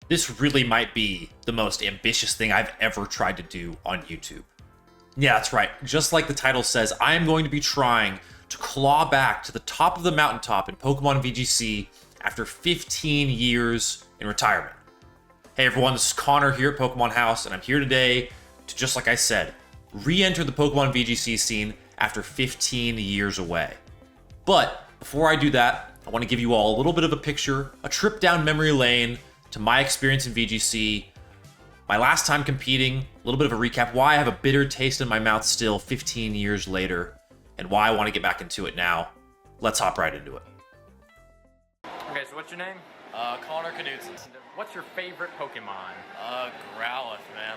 This really might be the most ambitious thing I've ever tried to do on YouTube. Yeah, that's right. Just like the title says, I am going to be trying to claw back to the top of the mountaintop in Pokemon VGC after 15 years in retirement. Hey everyone, this is Connor here at Pokemon House, and I'm here today to, just like I said, re-enter the Pokemon VGC scene after 15 years away. But before I do that, I want to give you all a little bit of a picture, a trip down memory lane to my experience in VGC, my last time competing, a little bit of a recap, why I have a bitter taste in my mouth still 15 years later, and why I want to get back into it now. Let's hop right into it. Okay, so what's your name? Connor Knudsen. What's your favorite Pokemon? Growlithe, man.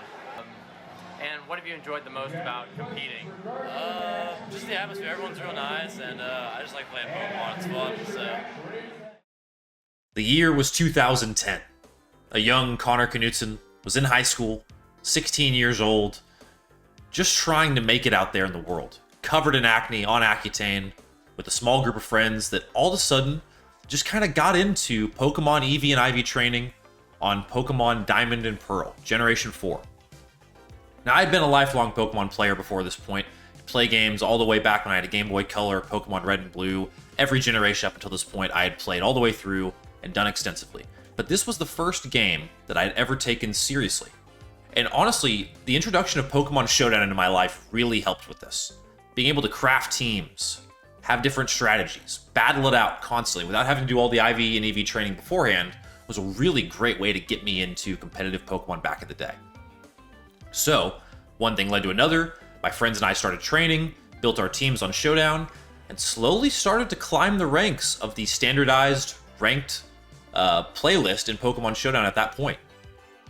And what have you enjoyed the most about competing? Just the atmosphere. Everyone's real nice, and I just like playing Pokemon. It's fun, so. The year was 2010. A young Connor Knudsen was in high school, 16 years old, just trying to make it out there in the world, covered in acne, on Accutane, with a small group of friends that all of a sudden just kind of got into Pokemon EV and IV training on Pokemon Diamond and Pearl, Generation 4. Now, I'd been a lifelong Pokemon player before this point, play games all the way back when I had a Game Boy Color, Pokemon Red and Blue. Every generation up until this point I had played all the way through and done extensively. But this was the first game that I had ever taken seriously. And honestly, the introduction of Pokemon Showdown into my life really helped with this. Being able to craft teams, have different strategies, battle it out constantly without having to do all the IV and EV training beforehand was a really great way to get me into competitive Pokemon back in the day. So, one thing led to another, my friends and I started training, built our teams on Showdown, and slowly started to climb the ranks of the standardized, ranked playlist in Pokemon Showdown at that point.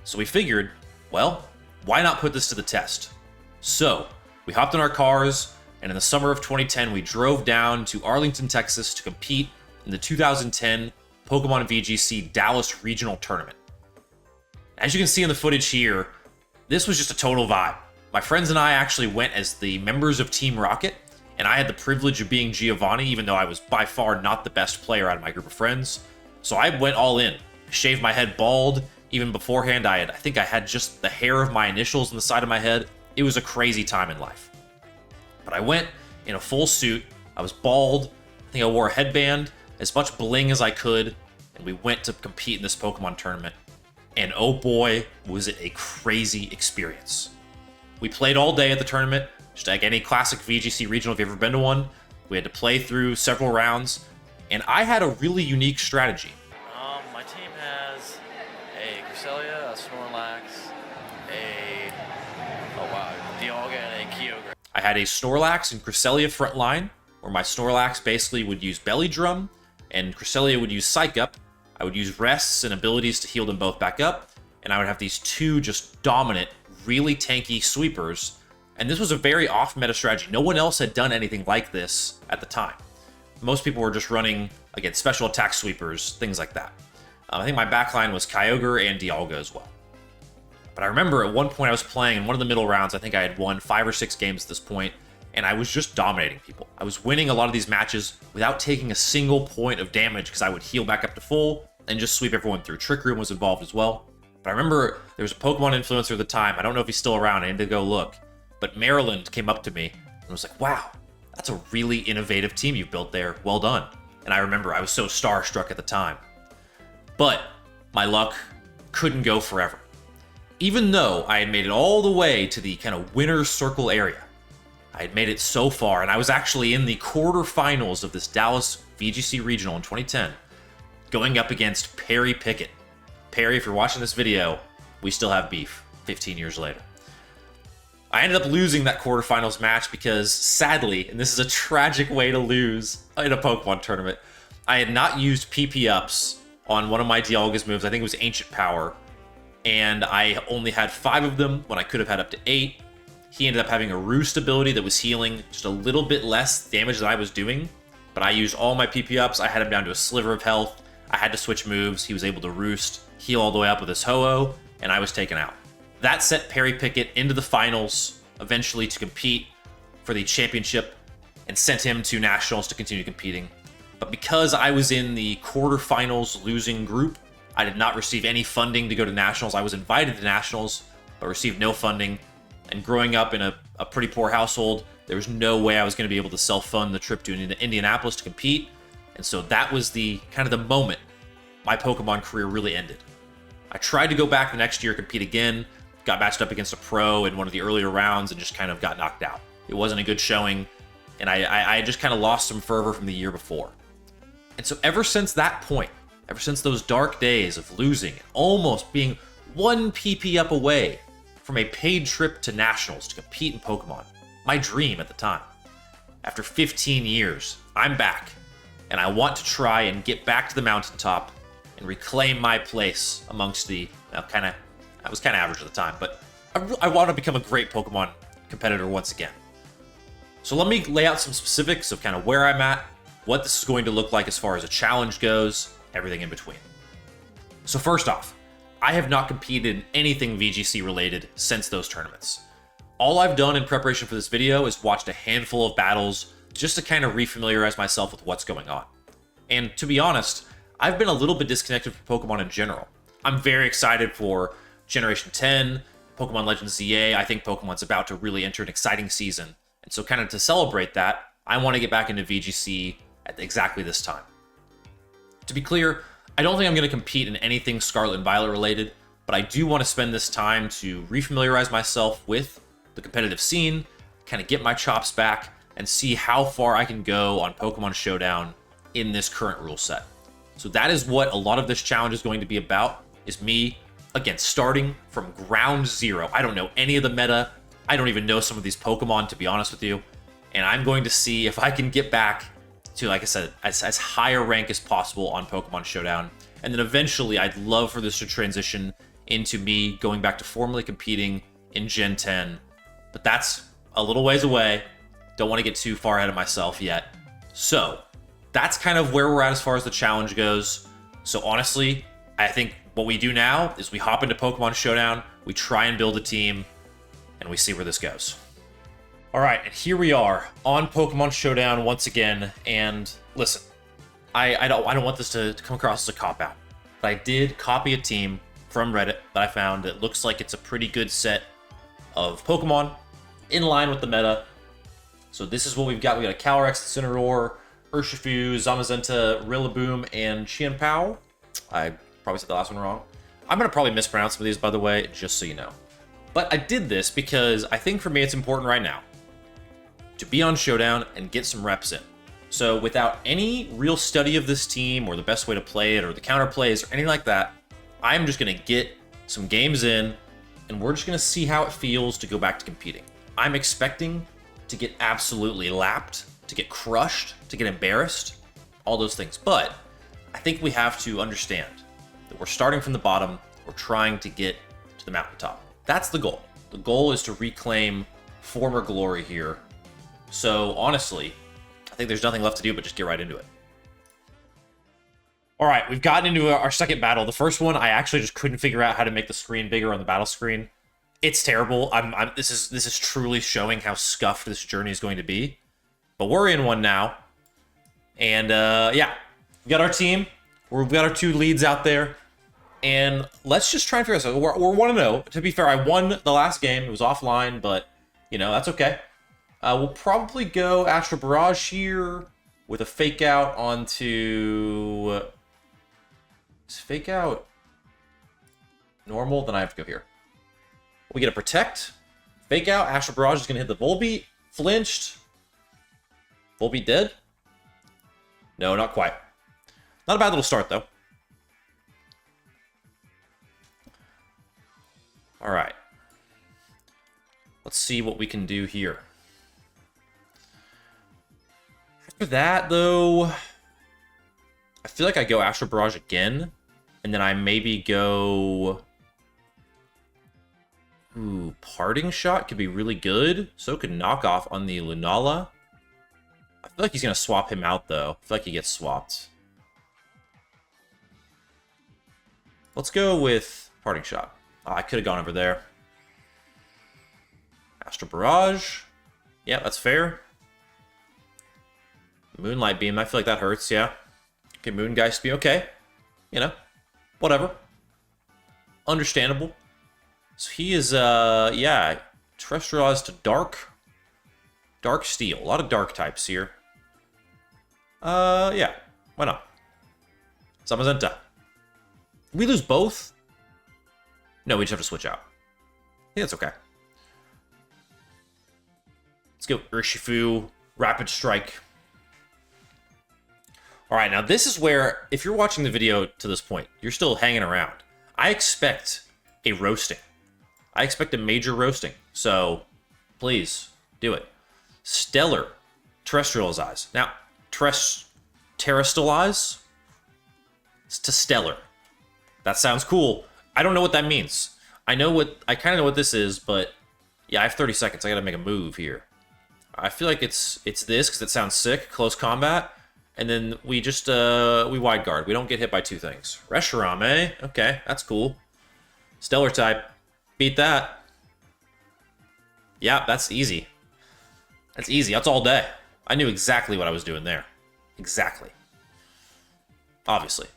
So we figured, well, why not put this to the test? So, we hopped in our cars, and in the summer of 2010, we drove down to Arlington, Texas to compete in the 2010 Pokemon VGC Dallas Regional Tournament. As you can see in the footage here, this was just a total vibe. My friends and I actually went as the members of Team Rocket, and I had the privilege of being Giovanni, even though I was by far not the best player out of my group of friends. So I went all in, shaved my head bald. Even beforehand, I think I had just the hair of my initials on the side of my head. It was a crazy time in life. But I went in a full suit, I was bald, I think I wore a headband, as much bling as I could, and we went to compete in this Pokemon tournament. And oh boy, was it a crazy experience. We played all day at the tournament, just like any classic VGC regional if you've ever been to one. We had to play through several rounds, and I had a really unique strategy. My team has a Cresselia, a Snorlax, a Dialga, and a Kyogre. I had a Snorlax and Cresselia front line, where my Snorlax basically would use Belly Drum, and Cresselia would use Psych Up. I would use rests and abilities to heal them both back up, and I would have these two just dominant, really tanky sweepers, and this was a very off-meta strategy. No one else had done anything like this at the time. Most people were just running, again, special attack sweepers, things like that. I think my backline was Kyogre and Dialga as well. But I remember at one point I was playing in one of the middle rounds, I think I had won 5 or 6 games at this point, and I was just dominating people. I was winning a lot of these matches without taking a single point of damage because I would heal back up to full and just sweep everyone through. Trick Room was involved as well. But I remember there was a Pokemon influencer at the time. I don't know if he's still around. I need to go look. But Maryland came up to me and was like, wow, that's a really innovative team you've built there. Well done. And I remember I was so starstruck at the time. But my luck couldn't go forever. Even though I had made it all the way to the kind of winner's circle area, I had made it so far, and I was actually in the quarterfinals of this Dallas VGC Regional in 2010, going up against Perry Pickett. Perry, if you're watching this video, we still have beef 15 years later. I ended up losing that quarterfinals match because, sadly, and this is a tragic way to lose in a Pokemon tournament, I had not used PP ups on one of my Dialga's moves. I think it was Ancient Power, and I only had 5 of them when I could have had up to 8. He ended up having a Roost ability that was healing just a little bit less damage than I was doing, but I used all my PP ups. I had him down to a sliver of health. I had to switch moves. He was able to Roost, heal all the way up with his Ho-Oh, and I was taken out. That set Perry Pickett into the finals, eventually to compete for the championship, and sent him to nationals to continue competing. But because I was in the quarterfinals losing group, I did not receive any funding to go to nationals. I was invited to nationals, but received no funding. And growing up in a pretty poor household, there was no way I was going to be able to self-fund the trip to Indianapolis to compete. And so that was the kind of the moment my Pokemon career really ended. I tried to go back the next year, compete again, got matched up against a pro in one of the earlier rounds and just kind of got knocked out. It wasn't a good showing, and I just kind of lost some fervor from the year before. And so ever since that point, ever since those dark days of losing and almost being one PP up away from a paid trip to nationals to compete in Pokemon, my dream at the time, after 15 years, I'm back, and I want to try and get back to the mountaintop and reclaim my place amongst the, I was kind of average at the time, but I want to become a great Pokemon competitor once again. So let me lay out some specifics of kind of where I'm at, what this is going to look like as far as a challenge goes, everything in between. So first off, I have not competed in anything VGC related since those tournaments. All I've done in preparation for this video is watched a handful of battles just to kind of refamiliarize myself with what's going on. And to be honest, I've been a little bit disconnected from Pokemon in general. I'm very excited for Generation 10, Pokemon Legends ZA. I think Pokemon's about to really enter an exciting season. And so kind of to celebrate that, I want to get back into VGC at exactly this time. To be clear, I don't think I'm going to compete in anything Scarlet and Violet related, but I do want to spend this time to refamiliarize myself with the competitive scene, kind of get my chops back, and see how far I can go on Pokemon Showdown in this current rule set. So that is what a lot of this challenge is going to be about, is me, again, starting from ground zero. I don't know any of the meta. I don't even know some of these Pokemon, to be honest with you. And I'm going to see if I can get back to, like I said, as high a rank as possible on Pokemon Showdown. And then eventually, I'd love for this to transition into me going back to formally competing in Gen 10. But that's a little ways away. Don't want to get too far ahead of myself yet. So that's kind of where we're at as far as the challenge goes. So honestly, I think what we do now is we hop into Pokemon Showdown, we try and build a team, and we see where this goes. All right, and here we are on Pokemon Showdown once again. And listen, I don't want this to come across as a cop-out, but I did copy a team from Reddit that I found that looks like it's a pretty good set of Pokemon in line with the meta. So this is what we've got. We got a Calyrex, Incineroar, Urshifu, Zamazenta, Rillaboom, and Qianpao. I probably said the last one wrong. I'm going to probably mispronounce some of these, by the way, just so you know. But I did this because I think for me it's important right now to be on Showdown and get some reps in. So without any real study of this team or the best way to play it or the counter plays or anything like that, I'm just going to get some games in and we're just going to see how it feels to go back to competing. I'm expecting to get absolutely lapped, to get crushed, to get embarrassed, all those things. But I think we have to understand that we're starting from the bottom. We're trying to get to the mountaintop. That's the goal. The goal is to reclaim former glory here. So honestly, I think there's nothing left to do but just get right into it. All right, we've gotten into our second battle. The first one, I actually just couldn't figure out how to make the screen bigger on the battle screen. It's terrible. This is truly showing how scuffed this journey is going to be. But we're in one now. And yeah, we got our team. We've got our two leads out there. And let's just try and figure this out. We're 1-0. To be fair, I won the last game. It was offline, but, you know, that's okay. We'll probably go Astro Barrage here with a Fake Out onto... Is Fake Out normal? Then I have to go here. We get a Protect. Fake Out. Astro Barrage is going to hit the Volbeat. Flinched. Volbeat dead? No, not quite. Not a bad little start, though. All right. Let's see what we can do here. After that, though, I feel like I go Astro Barrage again, and then I maybe go... Ooh, Parting Shot could be really good. So could Knock Off on the Lunala. I feel like he's going to swap him out, though. I feel like he gets swapped. Let's go with Parting Shot. Oh, I could have gone over there. Astro Barrage. Yeah, that's fair. Moonlight Beam. I feel like that hurts, yeah. Okay, Moongeist Beam. Okay. You know. Whatever. Understandable. So he is, yeah, terrestrialized to dark. Dark steel. A lot of dark types here. Yeah. Why not? Samazenta. We lose both? No, we just have to switch out. I think that's okay. Let's go Urshifu. Rapid Strike. Alright, now this is where, if you're watching the video to this point, you're still hanging around. I expect a roasting. I expect a major roasting. So, please, do it. Stellar. Terrestrialize. Now, terrestrialize to stellar. That sounds cool. I don't know what that means. I kind of know what this is, but yeah, I have 30 seconds. I gotta make a move here. I feel like it's this because it sounds sick. Close combat, and then we just we wide guard. We don't get hit by two things. Reshiram, eh? Okay, that's cool. Stellar type, beat that. Yeah, that's easy. That's easy. That's all day. I knew exactly what I was doing there. Exactly. Obviously.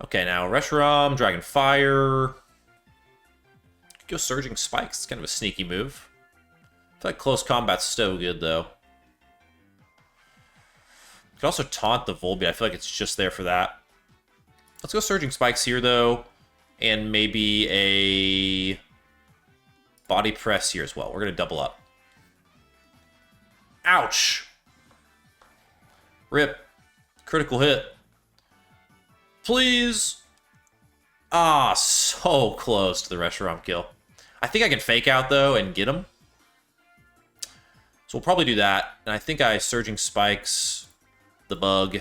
Okay, now Reshiram, Dragon Fire. Go Surging Spikes. It's kind of a sneaky move. I feel like close combat's so good, though. You can also taunt the Volbeat. I feel like it's just there for that. Let's go Surging Spikes here, though. And maybe a Body Press here as well. We're going to double up. Ouch! Rip. Critical hit. Please! Ah, so close to the Reshiram kill. I think I can fake out, though, and get him. So we'll probably do that. And I think I Surging Spikes the bug.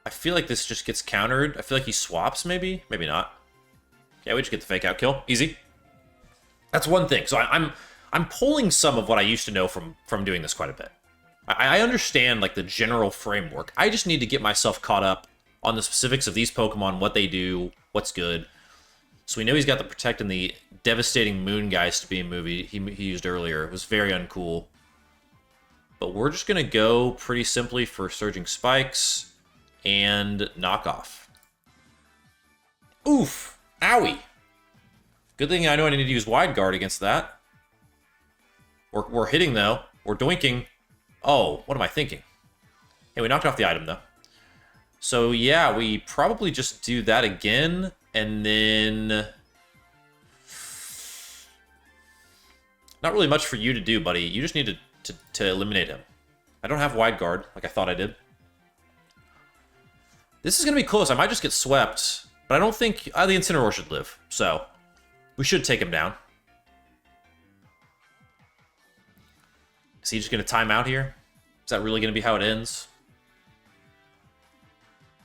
I feel like this just gets countered. I feel like he swaps, maybe? Maybe not. Yeah, we just get the fake out kill. Easy. That's one thing. So I'm pulling some of what I used to know from doing this quite a bit. I understand, like, the general framework. I just need to get myself caught up on the specifics of these Pokemon, what they do, what's good. So we know he's got the Protect and the Devastating Moongeist beam movie he used earlier. It was very uncool. But we're just going to go pretty simply for Surging Spikes and Knockoff. Oof! Owie! Good thing I know I need to use Wide Guard against that. We're hitting, though. We're doinking. Oh, what am I thinking? Hey, we knocked off the item, though. So, yeah, we probably just do that again, and then... Not really much for you to do, buddy. You just need to eliminate him. I don't have Wide Guard, like I thought I did. This is going to be close. I might just get swept, but I don't think the Incineroar should live, so we should take him down. Is he just going to time out here? Is that really going to be how it ends?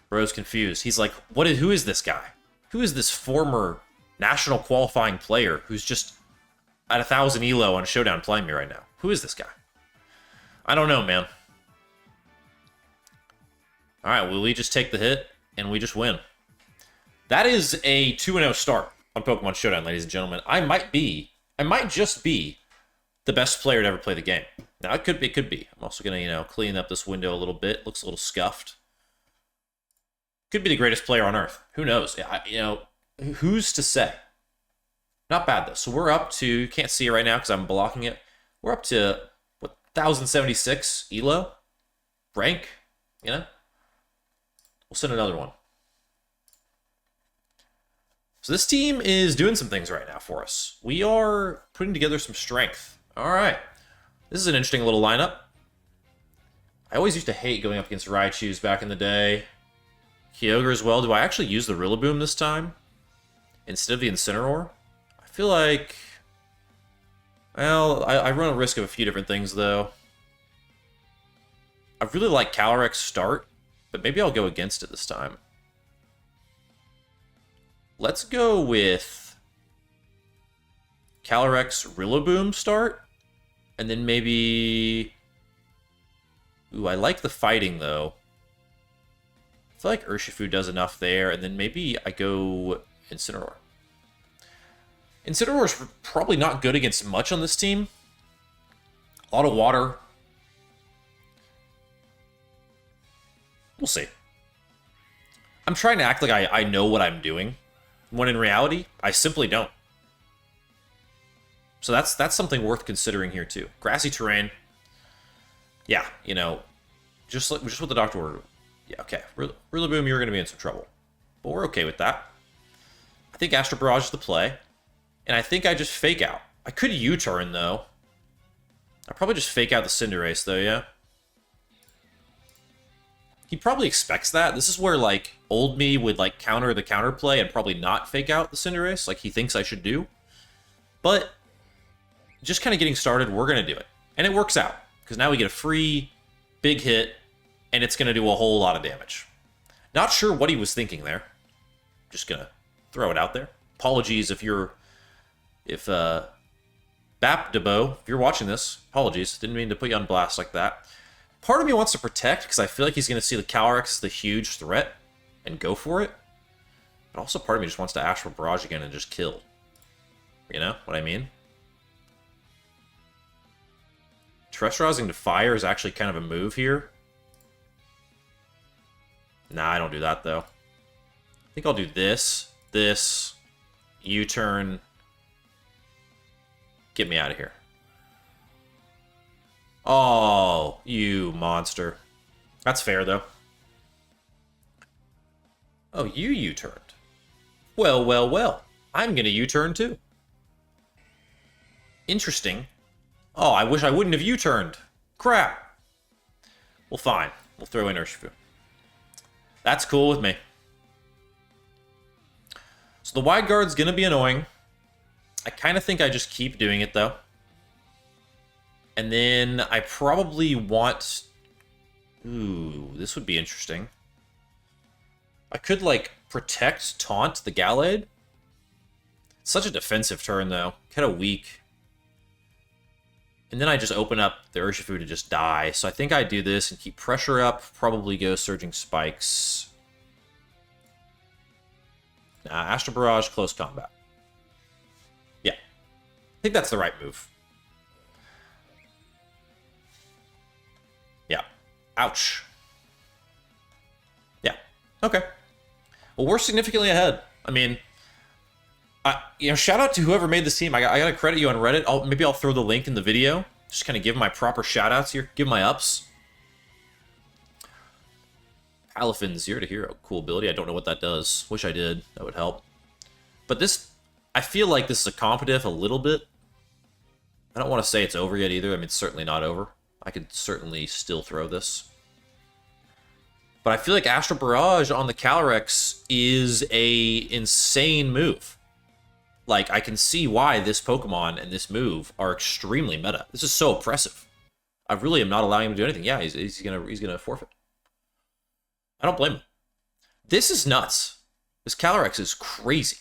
Bro's confused. He's like, who is this guy? Who is this former national qualifying player who's just at 1,000 elo on Showdown playing me right now? Who is this guy? I don't know, man. Alright, well, we just take the hit, and we just win. That is a 2-0 start on Pokemon Showdown, ladies and gentlemen. I might just be the best player to ever play the game. Now, it could be. I'm also going to, clean up this window a little bit. Looks a little scuffed. Could be the greatest player on Earth. Who knows? Who's to say? Not bad, though. So we're up to... You can't see it right now because I'm blocking it. We're up to, 1,076 elo? Rank? We'll send another one. So this team is doing some things right now for us. We are putting together some strength. All right. This is an interesting little lineup. I always used to hate going up against Raichus back in the day. Kyogre as well. Do I actually use the Rillaboom this time instead of the Incineroar? I feel like... Well, I run a risk of a few different things, though. I really like Calyrex start, but maybe I'll go against it this time. Let's go with Calyrex Rillaboom start, and then maybe... Ooh, I like the fighting, though. I feel like Urshifu does enough there, and then maybe I go Incineroar. Incineroar's probably not good against much on this team. A lot of water. We'll see. I'm trying to act like I know what I'm doing, when in reality, I simply don't. So that's something worth considering here too. Grassy terrain. Yeah, you know, just what the doctor ordered. Yeah, okay. Rillaboom, you're going to be in some trouble. But we're okay with that. I think Astro Barrage is the play. And I think I just fake out. I could U-turn, though. I'd probably just fake out the Cinderace, though, yeah? He probably expects that. This is where, like, old me would, like, counter the counterplay and probably not fake out the Cinderace, like he thinks I should do. But just kind of getting started, we're going to do it. And it works out. Because now we get a free big hit, and it's going to do a whole lot of damage. Not sure what he was thinking there. Just going to throw it out there. Apologies if Bapdebo, if you're watching this, apologies. Didn't mean to put you on blast like that. Part of me wants to protect, because I feel like he's going to see the Calyrex as the huge threat and go for it. But also part of me just wants to Astral Barrage again and just kill. You know what I mean? Terrestrializing to Fire is actually kind of a move here. Nah, I don't do that, though. I think I'll do this, U-turn. Get me out of here. Oh, you monster. That's fair, though. Oh, you U-turned. Well, well, well. I'm going to U-turn, too. Interesting. Oh, I wish I wouldn't have U-turned. Crap. Well, fine. We'll throw in Urshifu. That's cool with me. So the wide guard's going to be annoying. I kind of think I just keep doing it, though. And then I probably want... Ooh, this would be interesting. I could, like, protect, taunt the Gallade. Such a defensive turn, though. Kind of weak. And then I just open up the Urshifu to just die. So I think I do this and keep pressure up. Probably go Surging Spikes. Nah, Astral Barrage, close combat. Yeah. I think that's the right move. Yeah. Ouch. Yeah. Okay. Well, we're significantly ahead. I mean... shout out to whoever made this team. I gotta credit you on Reddit. Maybe I'll throw the link in the video. Just kind of give my proper shout outs here. Give my ups. Palafin 0 to hero. Cool ability. I don't know what that does. Wish I did. That would help. But this... I feel like this is a competitive a little bit. I don't want to say it's over yet either. I mean, it's certainly not over. I could certainly still throw this. But I feel like Astral Barrage on the Calyrex is a insane move. Like, I can see why this Pokemon and this move are extremely meta. This is so oppressive. I really am not allowing him to do anything. Yeah, he's gonna forfeit. I don't blame him. This is nuts. This Calyrex is crazy.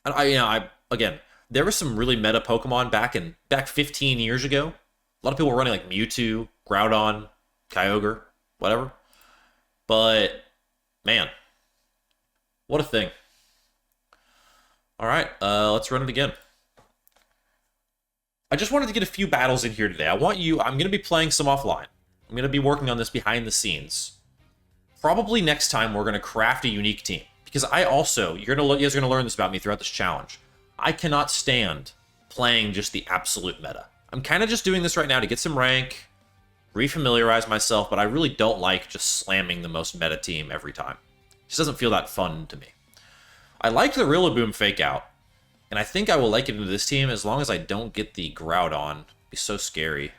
Again, there was some really meta Pokemon back 15 years ago. A lot of people were running like Mewtwo, Groudon, Kyogre, whatever. But man, what a thing. All right, let's run it again. I just wanted to get a few battles in here today. I'm going to be playing some offline. I'm going to be working on this behind the scenes. Probably next time we're going to craft a unique team. Because you guys are going to learn this about me throughout this challenge. I cannot stand playing just the absolute meta. I'm kind of just doing this right now to get some rank, refamiliarize myself, but I really don't like just slamming the most meta team every time. It just doesn't feel that fun to me. I liked the Rillaboom fake out, and I think I will like it into this team as long as I don't get the Groudon. It'd be so scary.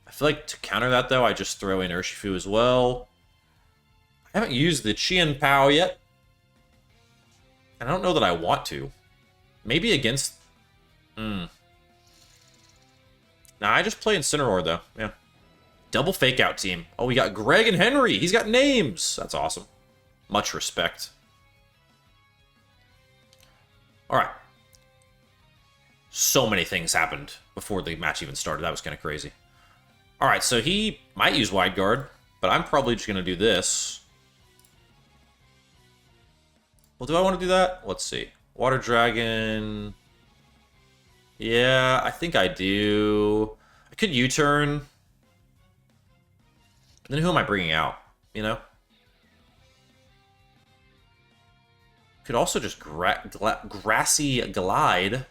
I feel like to counter that, though, I just throw in Urshifu as well. I haven't used the Chien Pao yet, and I don't know that I want to. Maybe against... Nah, I just play Incineroar, though. Yeah. Double fake out team. Oh, we got Greg and Henry. He's got names. That's awesome. Much respect. All right. So many things happened before the match even started. That was kind of crazy. All right, so he might use Wide Guard, but I'm probably just going to do this. Well, do I want to do that? Let's see. Water Dragon. Yeah, I think I do. I could U-turn. Then who am I bringing out? You know? Could also just grassy glide.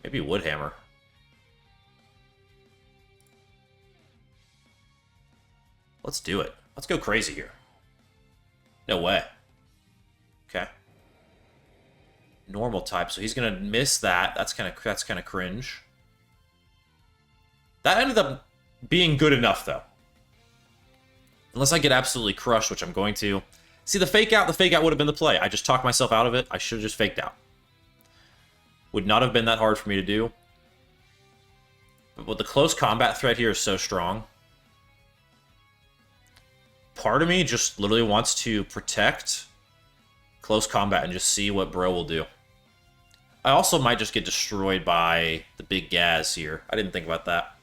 Maybe Woodhammer. Let's do it. Let's go crazy here. No way. Okay. Normal type, so he's gonna miss that. That's kind of cringe. That ended up being good enough, though. Unless I get absolutely crushed, which I'm going to. See, the fake out would have been the play. I just talked myself out of it. I should have just faked out. Would not have been that hard for me to do. But with the close combat threat here is so strong. Part of me just literally wants to protect close combat and just see what bro will do. I also might just get destroyed by the big Gaz here. I didn't think about that.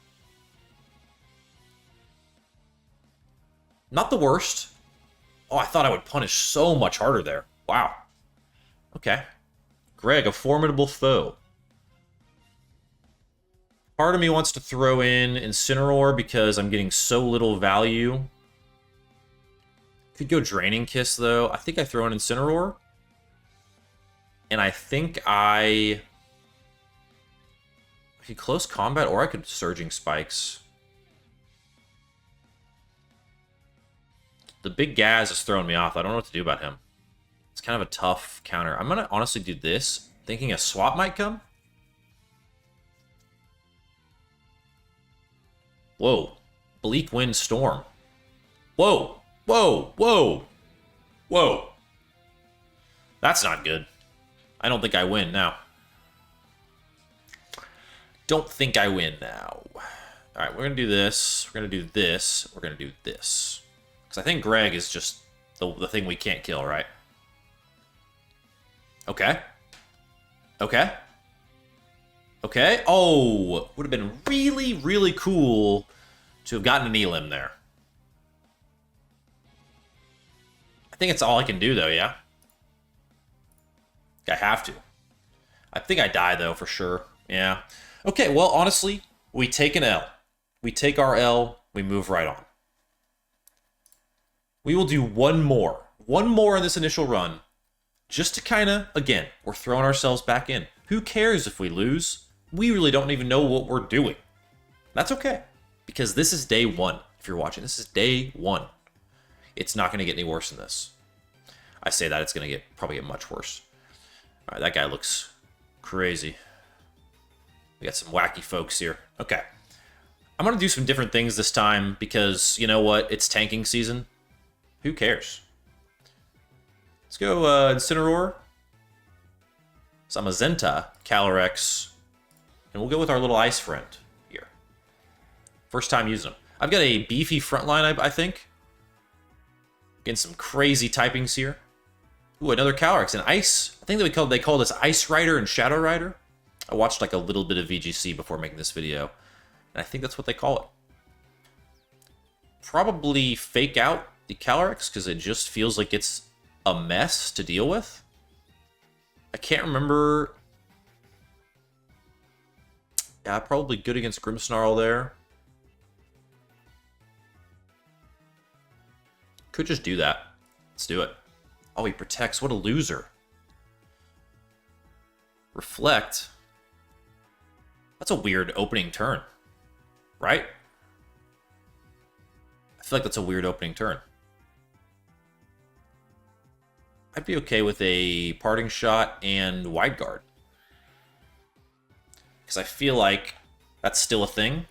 Not the worst. Oh, I thought I would punish so much harder there. Wow. Okay. Greg, a formidable foe. Part of me wants to throw in Incineroar because I'm getting so little value. Could go Draining Kiss, though. I think I throw in Incineroar. And I think I could close combat, or I could Surging Spikes. The big Gaz is throwing me off. I don't know what to do about him. It's kind of a tough counter. I'm going to honestly do this, thinking a swap might come. Whoa. Bleak Wind Storm. Whoa. Whoa. Whoa. Whoa. That's not good. I don't think I win now. Don't think I win now. Alright, we're going to do this. We're going to do this. We're going to do this. Because I think Greg is just the thing we can't kill, right? Okay. Okay. Okay. Oh, would have been really, really cool to have gotten an Elim there. I think it's all I can do, though, yeah? I have to. I think I die, though, for sure. Yeah. Okay, well, honestly, we take an L. We take our L, we move right on. We will do one more. One more in this initial run. Just to kind of, again, we're throwing ourselves back in. Who cares if we lose? We really don't even know what we're doing. That's okay. Because this is day one. If you're watching, this is day one. It's not going to get any worse than this. I say that, it's going to probably get much worse. All right, that guy looks crazy. We got some wacky folks here. Okay. I'm going to do some different things this time because, you know what? It's tanking season. Who cares? Let's go Incineroar, Zamazenta, Calyrex, and we'll go with our little ice friend here. First time using them. I've got a beefy front line, I think. Getting some crazy typings here. Ooh, another Calyrex and Ice. I think that they call this Ice Rider and Shadow Rider. I watched like a little bit of VGC before making this video, and I think that's what they call it. Probably fake out the Calyrex because it just feels like it's a mess to deal with. I can't remember. Yeah, probably good against Grimmsnarl there. Could just do that. Let's do it. Oh, he protects. What a loser. Reflect. That's a weird opening turn. Right? I feel like that's a weird opening turn. I'd be okay with a Parting Shot and Wide Guard. Because I feel like that's still a thing.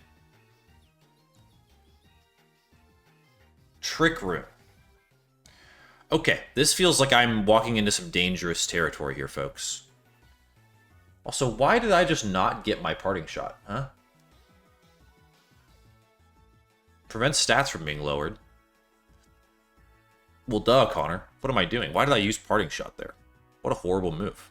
Trick Room. Okay, this feels like I'm walking into some dangerous territory here, folks. Also, why did I just not get my Parting Shot, huh? Prevents stats from being lowered. Well, duh, Connor. What am I doing? Why did I use Parting Shot there? What a horrible move.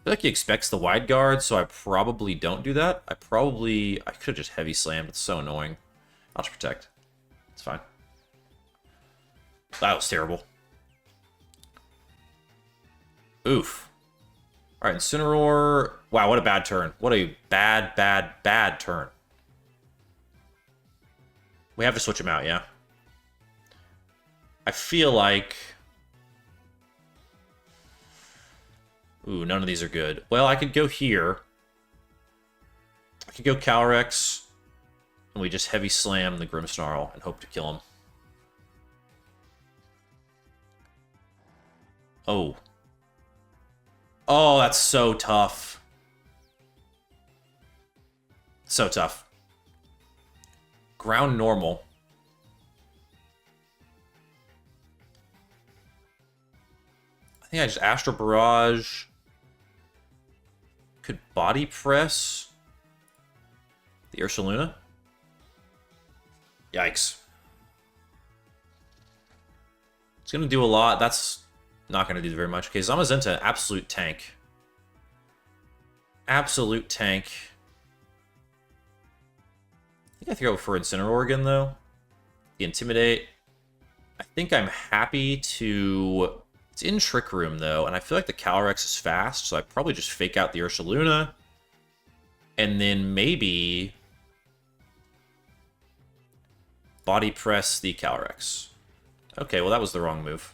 I feel like he expects the Wide Guard, so I probably don't do that. I could have just Heavy Slammed. It's so annoying. I'll just Protect. It's fine. That was terrible. Oof. Alright, Incineroar. Wow, what a bad turn. What a bad, bad, bad turn. We have to switch him out, yeah? I feel like... Ooh, none of these are good. Well, I could go here. I could go Calyrex, and we just heavy slam the Grimmsnarl and hope to kill him. Oh. Oh, that's so tough. So tough. Ground normal. I think I just Astral Barrage. Could Body Press the Ursaluna? Yikes. It's going to do a lot. That's not going to do very much. Okay, Zamazenta, absolute tank. Absolute tank. I think I have to go for Incineroar again, though. The Intimidate. I think I'm happy to... It's in Trick Room, though, and I feel like the Calyrex is fast, so I probably just fake out the Ursaluna. And then maybe... Body Press the Calyrex. Okay, well, that was the wrong move.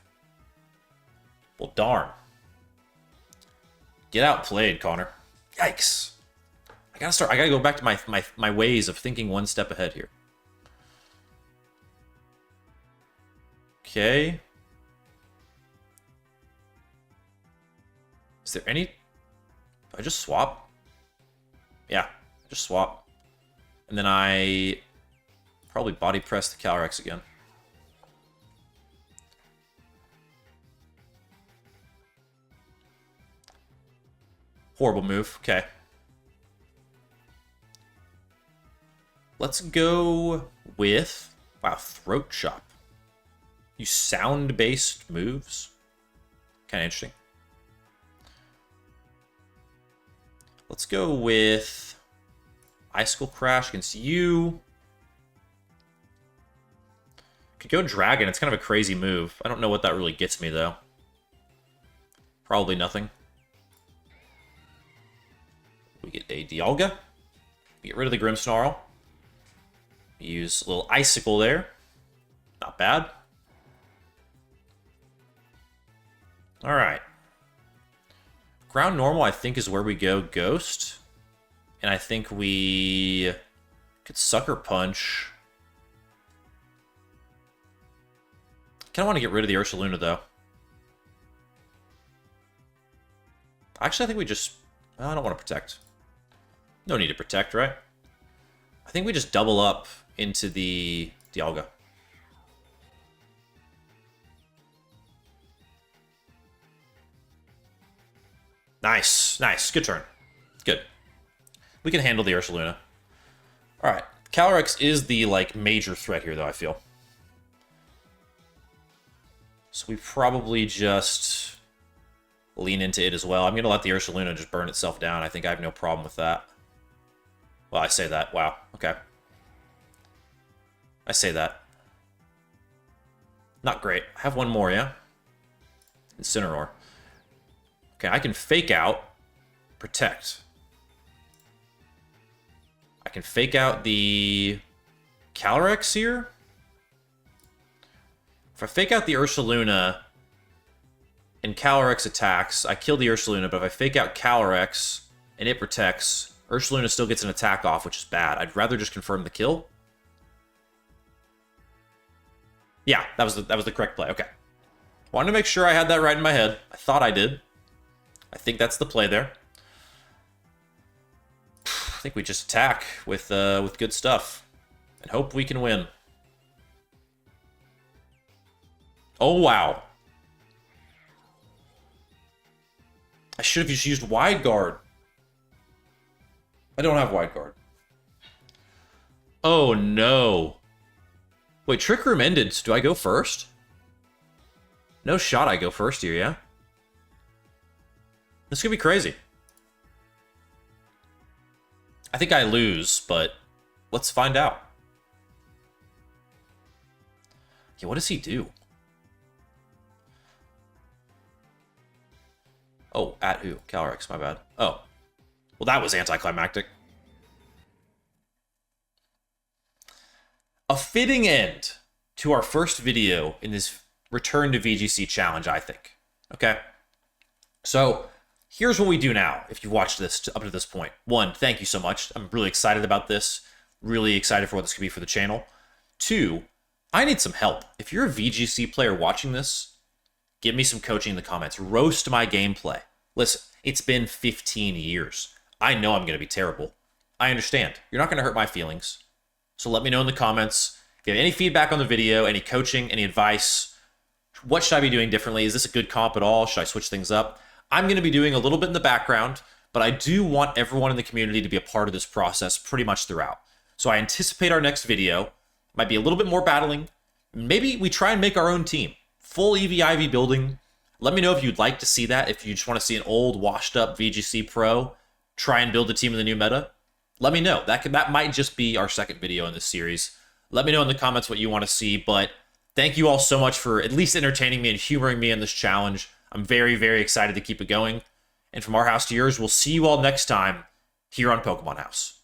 Well, darn. Get outplayed, Connor. Yikes. I gotta go back to my ways of thinking one step ahead here. Okay. Is there any... Do I just swap? Yeah, just swap. And then I probably Body Press the Calyrex again. Horrible move. Okay. Let's go with... Wow, Throat Chop. Use sound-based moves. Kind of interesting. Let's go with Icicle Crash against you. Could go Dragon. It's kind of a crazy move. I don't know what that really gets me, though. Probably nothing. We get a Dialga. We get rid of the Grimmsnarl. Use a little Icicle there. Not bad. Alright. Ground normal, I think, is where we go Ghost. And I think we could Sucker Punch. Kind of want to get rid of the Ursaluna, though. Actually, I think we just... Well, I don't want to protect. No need to protect, right? I think we just double up into the Dialga. Nice. Nice. Good turn. Good. We can handle the Ursaluna. Alright. Calyrex is the, like, major threat here, though, I feel. So we probably just lean into it as well. I'm going to let the Ursaluna just burn itself down. I think I have no problem with that. Well, I say that. Wow. Okay. I say that. Not great. I have one more, yeah? Incineroar. Okay, I can fake out, protect. I can fake out the Calyrex here. If I fake out the Ursaluna and Calyrex attacks, I kill the Ursaluna, but if I fake out Calyrex and it protects, Ursaluna still gets an attack off, which is bad. I'd rather just confirm the kill. Yeah, that was the correct play. Okay. Wanted to make sure I had that right in my head. I thought I did. I think that's the play there. I think we just attack with good stuff and hope we can win. Oh, wow. I should have just used Wide Guard. I don't have Wide Guard. Oh, no. Wait, Trick Room ended, so do I go first? No shot I go first here, yeah? This could be crazy. I think I lose, but let's find out. Yeah, what does he do? Oh, at who? Calyrex, my bad. Oh. Well, that was anticlimactic. A fitting end to our first video in this return to VGC challenge, I think. Okay? So here's what we do now, if you've watched this up to this point. One, thank you so much. I'm really excited about this. Really excited for what this could be for the channel. Two, I need some help. If you're a VGC player watching this, give me some coaching in the comments. Roast my gameplay. Listen, it's been 15 years. I know I'm going to be terrible. I understand. You're not going to hurt my feelings. So let me know in the comments. If you have any feedback on the video, any coaching, any advice, what should I be doing differently? Is this a good comp at all? Should I switch things up? I'm going to be doing a little bit in the background, but I do want everyone in the community to be a part of this process pretty much throughout. So I anticipate our next video might be a little bit more battling. Maybe we try and make our own team. Full EV/IV building. Let me know if you'd like to see that. If you just want to see an old, washed-up VGC Pro try and build a team in the new meta, let me know. That might just be our second video in this series. Let me know in the comments what you want to see, but thank you all so much for at least entertaining me and humoring me in this challenge. I'm very, very excited to keep it going. And from our house to yours, we'll see you all next time here on Pokemon House.